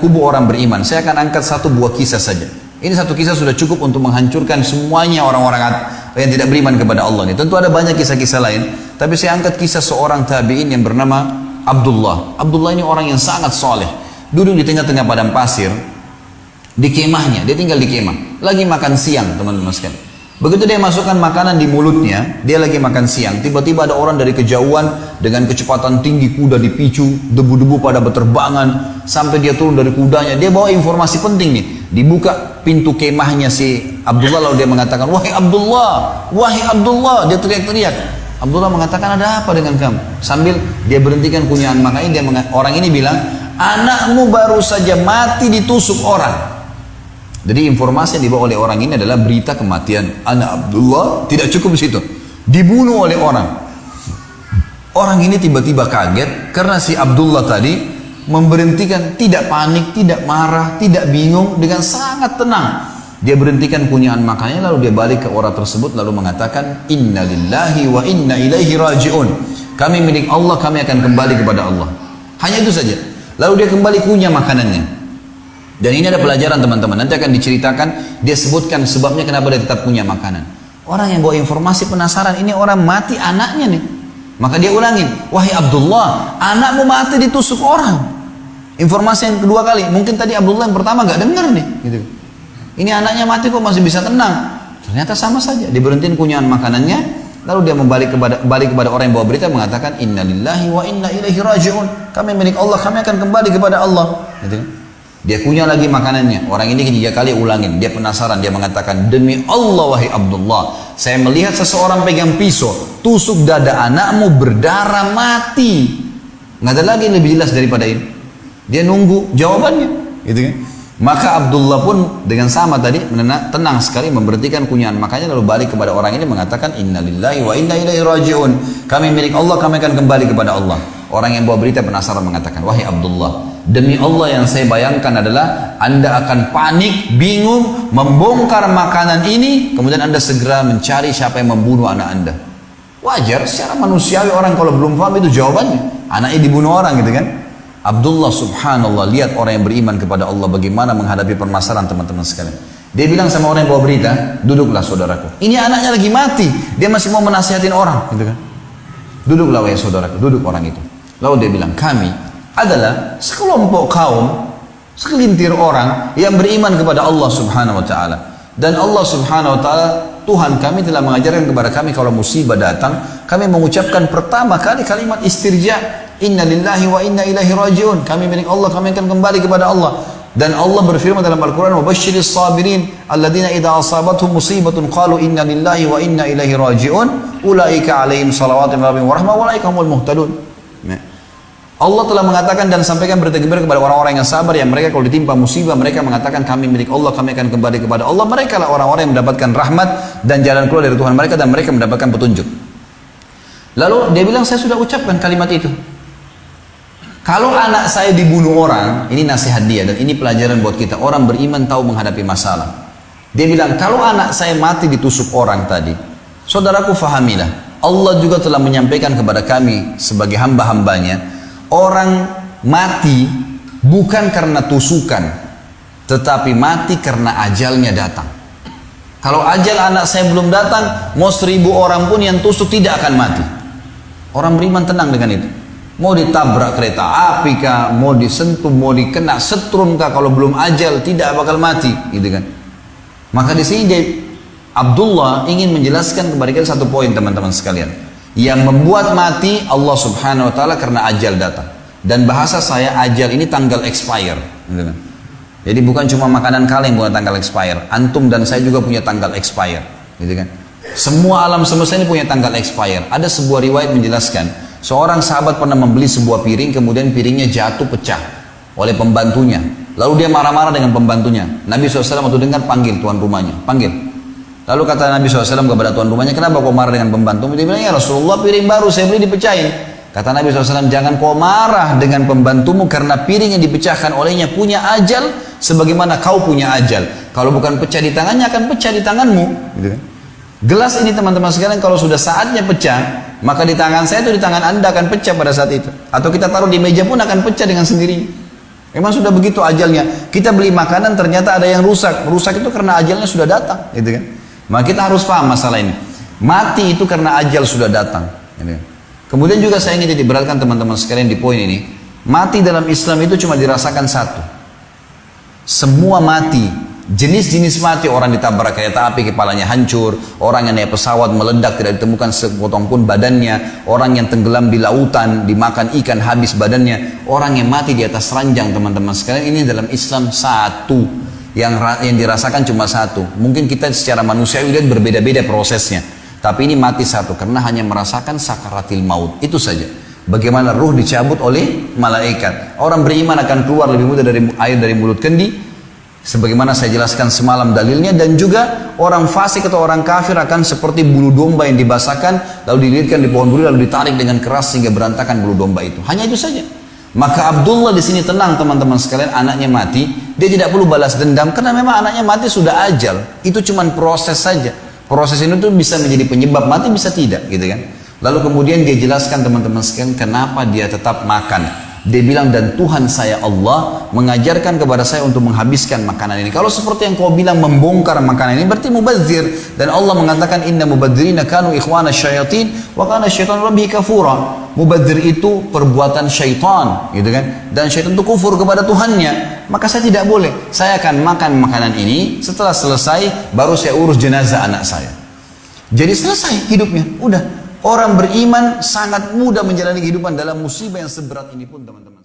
kubu orang beriman. Saya akan angkat satu buah kisah saja. Ini satu kisah sudah cukup untuk menghancurkan semuanya orang-orang yang tidak beriman kepada Allah ini. Tentu ada banyak kisah-kisah lain, tapi saya angkat kisah seorang tabi'in yang bernama Abdullah. Abdullah ini orang yang sangat soleh. Duduk di tengah-tengah padang pasir, di kemahnya, dia tinggal di kemah. Lagi makan siang, teman-teman sekalian. Begitu dia masukkan makanan di mulutnya, dia lagi makan siang. Tiba-tiba ada orang dari kejauhan dengan kecepatan tinggi, kuda dipicu, debu-debu pada berterbangan, sampai dia turun dari kudanya. Dia bawa informasi penting nih. Dibuka pintu kemahnya si Abdullah, lalu dia mengatakan, wahai Abdullah, dia teriak-teriak. Abdullah mengatakan, ada apa dengan kamu? Sambil dia berhentikan kunyahan makanya orang ini bilang, anakmu baru saja mati ditusuk orang. Jadi informasi yang dibawa oleh orang ini adalah berita kematian anak Abdullah. Tidak cukup di situ, dibunuh oleh orang. Orang ini tiba-tiba kaget karena si Abdullah tadi memberhentikan, tidak panik, tidak marah, tidak bingung, dengan sangat tenang. Dia berhentikan kunyahan makannya, lalu dia balik ke orang tersebut lalu mengatakan, Inna lillahi wa inna ilaihi raji'un. Kami milik Allah, kami akan kembali kepada Allah. Hanya itu saja. Lalu dia kembali kunyah makanannya. Dan ini ada pelajaran teman-teman, nanti akan diceritakan, dia sebutkan sebabnya kenapa dia tetap punya makanan. Orang yang bawa informasi penasaran, ini orang mati anaknya nih. Maka dia ulangin, wahai Abdullah, anakmu mati ditusuk orang. Informasi yang kedua kali, mungkin tadi Abdullah yang pertama gak dengar nih. Gitu. Ini anaknya mati kok masih bisa tenang. Ternyata sama saja, diberhentiin kunyahan makanannya, lalu dia balik kepada orang yang bawa berita mengatakan, Inna lillahi wa inna ilaihi raji'un. Kami milik Allah, kami akan kembali kepada Allah. Gitu. Dia kunyah lagi makanannya. Orang ini ketiga kali ulangin. Dia penasaran. Dia mengatakan, demi Allah wahai Abdullah, saya melihat seseorang pegang pisau, tusuk dada anakmu, berdarah, mati. Nggak ada lagi yang lebih jelas daripada ini. Dia nunggu jawabannya, gitu kan? Maka Abdullah pun dengan sama tadi tenang sekali memberhentikan kunyahan makanannya, lalu balik kepada orang ini mengatakan, Inna lillahi wa inna ilaihi raji'un. Kami milik Allah, kami akan kembali kepada Allah. Orang yang bawa berita penasaran mengatakan, wahai Abdullah, demi Allah yang saya bayangkan adalah Anda akan panik, bingung, membongkar makanan ini, kemudian Anda segera mencari siapa yang membunuh anak Anda. Wajar, secara manusiawi orang kalau belum paham itu jawabannya. Anaknya dibunuh orang gitu kan. Abdullah subhanallah, lihat orang yang beriman kepada Allah bagaimana menghadapi permasalahan teman-teman sekalian. Dia bilang sama orang yang bawa berita, duduklah saudaraku. Ini anaknya lagi mati, dia masih mau menasihatin orang gitu kan. Duduklah wahai saudaraku, duduk orang itu. Lalu dia bilang, kami adalah sekelompok kaum, segelintir orang yang beriman kepada Allah subhanahu wa ta'ala. Dan Allah subhanahu wa ta'ala, Tuhan kami telah mengajarkan kepada kami kalau musibah datang, kami mengucapkan pertama kali kalimat istirja, Inna lillahi wa inna ilaihi raji'un. Kami milik Allah, kami akan kembali kepada Allah. Dan Allah berfirman dalam Al-Quran, وَبَشِّرِ الصَّابِرِينَ الَّذِينَ إِذَا أَصَابَتْهُمْ مُصِيبَةٌ قَالُوا إِنَّ لِلَّهِ وَإِنَّا إِلَيْهِ رَاجِعُونَ أُولَٰئِكَ عَلَيْهِمْ صَلَوَاتٌ مِّن رَّبِّهِمْ وَرَحْمَةٌ وَأُولَٰئِكَ هُمُ الْمُهْتَدُونَ. Allah telah mengatakan dan sampaikan berita gembira kepada orang-orang yang sabar, yang mereka kalau ditimpa musibah mereka mengatakan kami milik Allah, kami akan kembali kepada Allah. Mereka lah orang-orang yang mendapatkan rahmat dan jalan keluar dari Tuhan mereka, dan mereka mendapatkan petunjuk. Lalu dia bilang, saya sudah ucapkan kalimat itu. Kalau anak saya dibunuh orang, ini nasihat dia dan ini pelajaran buat kita. Orang beriman tahu menghadapi masalah. Dia bilang, kalau anak saya mati ditusuk orang tadi, saudaraku fahamilah, Allah juga telah menyampaikan kepada kami sebagai hamba-hambanya, orang mati bukan karena tusukan, tetapi mati karena ajalnya datang. Kalau ajal anak saya belum datang, mau 1000 orang pun yang tusuk tidak akan mati. Orang beriman tenang dengan itu. Mau ditabrak kereta api kah, mau disentuh, mau dikena setrum kah, kalau belum ajal tidak bakal mati, gitu kan. Maka di sini Abdullah ingin menjelaskan kepada kita satu poin teman-teman sekalian. Yang membuat mati Allah subhanahu wa ta'ala karena ajal datang. Dan bahasa saya, ajal ini tanggal expire, gitu kan. Jadi bukan cuma makanan kalian yang punya tanggal expire, antum dan saya juga punya tanggal expire, gitu kan. Semua alam semesta ini punya tanggal expire. Ada sebuah riwayat menjelaskan, seorang sahabat pernah membeli sebuah piring, kemudian piringnya jatuh pecah oleh pembantunya. Lalu dia marah-marah dengan pembantunya. Nabi SAW waktu dengar, panggil tuan rumahnya, panggil. Lalu kata Nabi SAW kepada tuan rumahnya, kenapa kau marah dengan pembantu? Dia bilang, ya Rasulullah, piring baru saya beli dipecahin. Kata Nabi SAW, jangan kau marah dengan pembantumu karena piring yang dipecahkan olehnya punya ajal sebagaimana kau punya ajal. Kalau bukan pecah di tangannya, akan pecah di tanganmu. Gitu kan? Gelas ini teman-teman sekalian, kalau sudah saatnya pecah, maka di tangan saya itu, di tangan Anda akan pecah pada saat itu. Atau kita taruh di meja pun akan pecah dengan sendirinya. Memang sudah begitu ajalnya. Kita beli makanan ternyata ada yang rusak. Rusak itu karena ajalnya sudah datang, gitu kan? Maka kita harus paham masalah ini. Mati itu karena ajal sudah datang. Gitu kan? Kemudian juga saya ingin diberatkan teman-teman sekalian di poin ini. Mati dalam Islam itu cuma dirasakan satu. Semua mati. Jenis-jenis mati, orang ditabrak kereta api kepalanya hancur, orang yang naik pesawat meledak tidak ditemukan sepotong pun badannya, orang yang tenggelam di lautan dimakan ikan habis badannya, orang yang mati di atas ranjang teman-teman sekalian, ini dalam Islam satu yang dirasakan cuma satu. Mungkin kita secara manusia lihat berbeda-beda prosesnya, tapi ini mati satu karena hanya merasakan sakaratil maut, itu saja. Bagaimana ruh dicabut oleh malaikat. Orang beriman akan keluar lebih mudah dari air dari mulut kendi, sebagaimana saya jelaskan semalam dalilnya, dan juga orang fasik atau orang kafir akan seperti bulu domba yang dibasahkan lalu dililitkan di pohon duri lalu ditarik dengan keras sehingga berantakan bulu domba itu. Hanya itu saja. Maka Abdullah di sini tenang teman-teman sekalian, anaknya mati, dia tidak perlu balas dendam karena memang anaknya mati sudah ajal. Itu cuma proses saja. Proses ini tuh bisa menjadi penyebab mati, bisa tidak, gitu kan? Lalu kemudian dia jelaskan teman-teman sekalian kenapa dia tetap makan. Dia bilang, dan Tuhan saya Allah mengajarkan kepada saya untuk menghabiskan makanan ini. Kalau seperti yang kau bilang membongkar makanan ini berarti mubadzir. Dan Allah mengatakan inna mubadzirina kanu ikhwana syayatin wa kana syaitan rabbihi kafura. Mubadzir itu perbuatan syaitan, gitu kan? Dan syaitan itu kufur kepada Tuhannya. Maka saya tidak boleh. Saya akan makan makanan ini, setelah selesai baru saya urus jenazah anak saya. Jadi selesai hidupnya, udah. Orang beriman sangat mudah menjalani kehidupan dalam musibah yang seberat ini pun teman-teman.